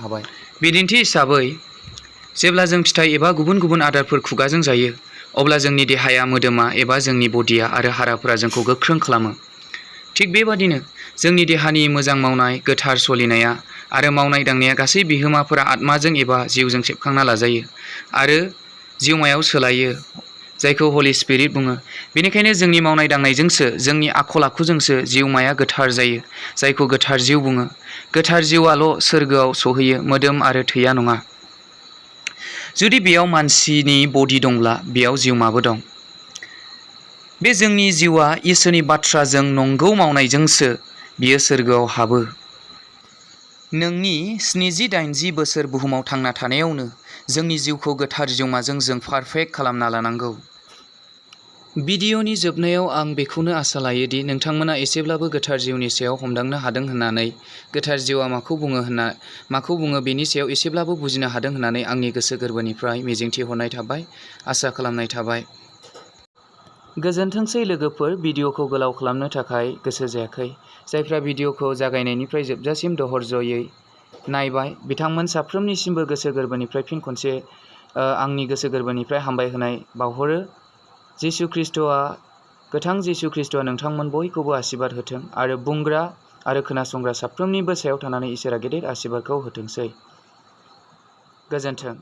हाबाय। बिदिन्थि हिसाबै जेब्ला जों फिथाइ एबा गुबुन गुबुन आदारफोर खुगाजों जायो अब्ला जोंनि देहाया, मोदोमा एबा जोंनि बडिया आरो हाराफोरा जोंखौ गोख्रों खालामो। थिग बेबादिनो जोंनि देहानि मोजां मावनाय, गोथार सोलिनाया आरो मावनाय दांनाया गासै बिहोमाफोरा आत्माजों एबा जिउजों सेबखांना लाजायो आरो जिउमायाव सोलायो, जायखौ हलि स्पिरिट बुङो। बेनिखायनो जोंनि मावनाय दांनायजोंसो, जोंनि आखल आखुजोंसो जिउमाया गोथार जायो, जायखौ गोथार जिउ बुङो। गोथार जिउआल' सोरगोआव सौहैयो, मोदोम आरो थैया नङा। जुदि बेयाव मानसिनि बडि दंब्ला बेयाव जिउमाबो दं। बे जोंनि जिउआ इसोरनि बाथ्राजों नंगौ मावनायजोंसो बियो सोरगोआव हाबो। नोंनि 70-80 बोसोर बुहुमाव थांना थानायावनो जोंनि जिउखौ गोथार जिउमाजों जों पारफेक्ट खालामना लानांगौ। भिडिअनि जोबनायाव आं बेखौनो आसा लायोदि नोंथांमोना एसेब्लाबो गोथार जिउनि सायाव हमदांनो हादों होननानै, गोथार जिउआ माखौ बुङो बेनि सायाव एसेब्लाबो बुजिनो हादों होननानै आंनि गोसो गोरबोनिफ्राय मिजिंथिहरनाय थाबाय, आसा खालामनाय थाबाय। गोजोनथोंसै लोगोफोर, भिडिअखौ गोलाव खालामनो थाखाय गोसो जायाखै। जायफ्रा भिडिअखौ जागायनायनिफ्राय जोबजासिम दहरज'यै नायबाय बिथांमोन साफ्रोमनिसिमबो गोसो गोरबोनिफ्राय फिन खनसे आंनि गोसो गोरबोनिफ्राय हामबायहोनाय बावहरो। गोथां जिसु ख्रीष्टआ नोंथांमोन बयखौबो आशीर्बाद होथों आरो बुंग्रा आरो खोनासंग्रा साफ्रोमनिबो सायाव थानानै इसोरा गेदेर आशीर्बादखौ होथोंसै। गोजोन्थों।